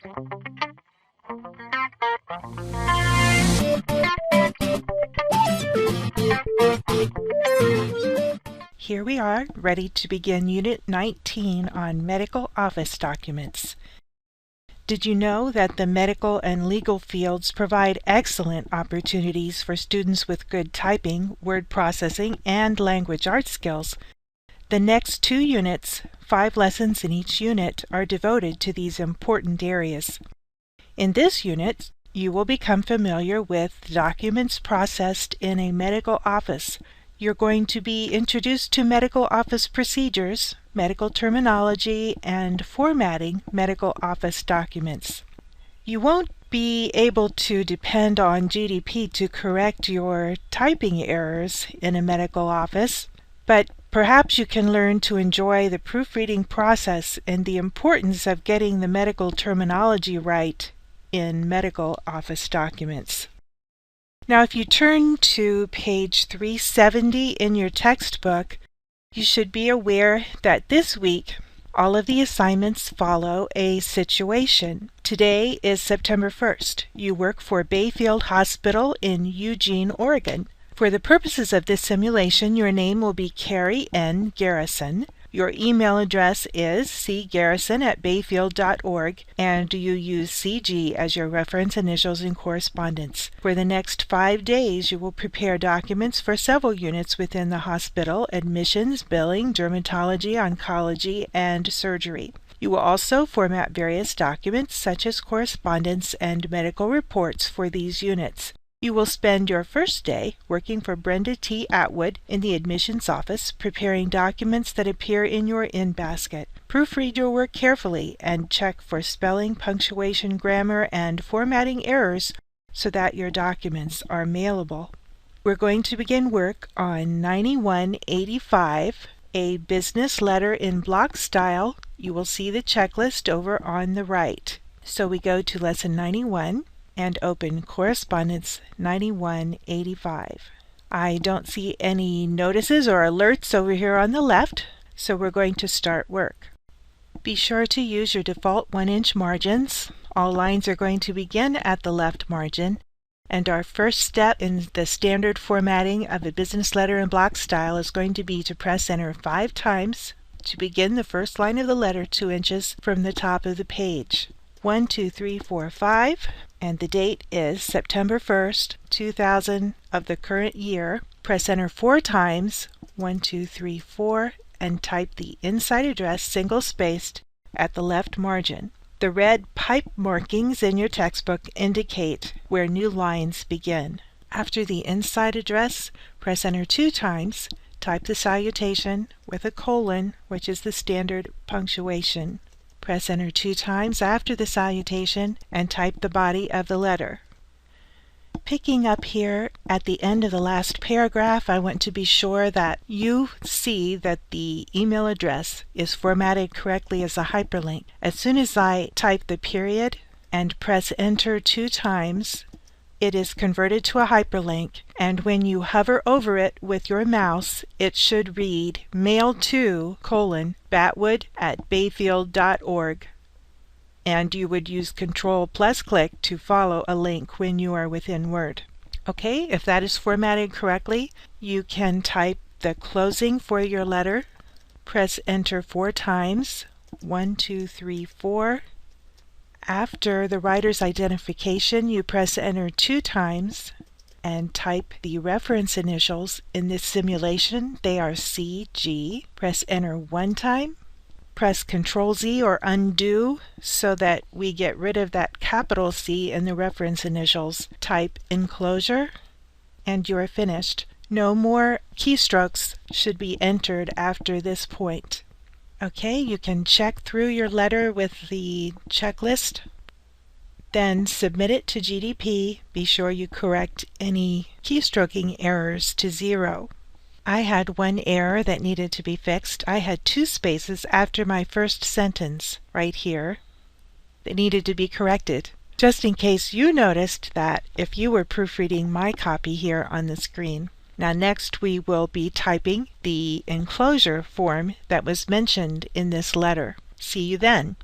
Here we are, ready to begin Unit 19 on medical office documents. Did you know that the medical and legal fields provide excellent opportunities for students with good typing, word processing, and language arts skills? The next 2 units, 5 lessons in each unit, are devoted to these important areas. In this unit, you will become familiar with documents processed in a medical office. You're going to be introduced to medical office procedures, medical terminology, and formatting medical office documents. You won't be able to depend on GDP to correct your typing errors in a medical office, but perhaps you can learn to enjoy the proofreading process and the importance of getting the medical terminology right in medical office documents. Now, if you turn to page 370 in your textbook, you should be aware that this week all of the assignments follow a situation. Today is September 1st. You work for Bayfield Hospital in Eugene, Oregon. For the purposes of this simulation, your name will be Carrie N. Garrison. Your email address is cgarrison@bayfield.org, and you use CG as your reference initials in correspondence. For the next 5 days, you will prepare documents for several units within the hospital: admissions, billing, dermatology, oncology, and surgery. You will also format various documents such as correspondence and medical reports for these units. You will spend your first day working for Brenda T. Atwood in the admissions office, preparing documents that appear in your in-basket. Proofread your work carefully and check for spelling, punctuation, grammar, and formatting errors so that your documents are mailable. We're going to begin work on 9185, a business letter in block style. You will see the checklist over on the right. So we go to Lesson 91. And open Correspondence 9185. I don't see any notices or alerts over here on the left, so we're going to start work. Be sure to use your default 1-inch margins. All lines are going to begin at the left margin, and our first step in the standard formatting of a business letter in block style is going to be to press enter 5 times to begin the first line of the letter 2 inches from the top of the page. 1, 2, 3, 4, 5. And the date is September 1st, 2000 of the current year. Press enter 4 times, 1, 2, 3, 4, and type the inside address single-spaced at the left margin. The red pipe markings in your textbook indicate where new lines begin. After the inside address, press enter 2 times, type the salutation with a colon, which is the standard punctuation. Press enter 2 times after the salutation and type the body of the letter. Picking up here at the end of the last paragraph, I want to be sure that you see that the email address is formatted correctly as a hyperlink. As soon as I type the period and press enter 2 times, it is converted to a hyperlink, and when you hover over it with your mouse, it should read mail to batwood@bayfield.org, and you would use Control+click to follow a link when you are within Word. Okay, if that is formatted correctly, you can type the closing for your letter. Press enter 4 times, 1, 2, 3, 4. After the writer's identification, you press enter 2 times and type the reference initials. In this simulation, they are CG. Press enter 1 time. Press Ctrl-Z or undo so that we get rid of that capital C in the reference initials. Type enclosure, and you're finished. No more keystrokes should be entered after this point. Okay, you can check through your letter with the checklist. Then submit it to GDP. Be sure you correct any keystroking errors to 0. I had one error that needed to be fixed. I had 2 spaces after my first sentence right here that needed to be corrected, just in case you noticed that if you were proofreading my copy here on the screen. Now next we will be typing the enclosure form that was mentioned in this letter. See you then.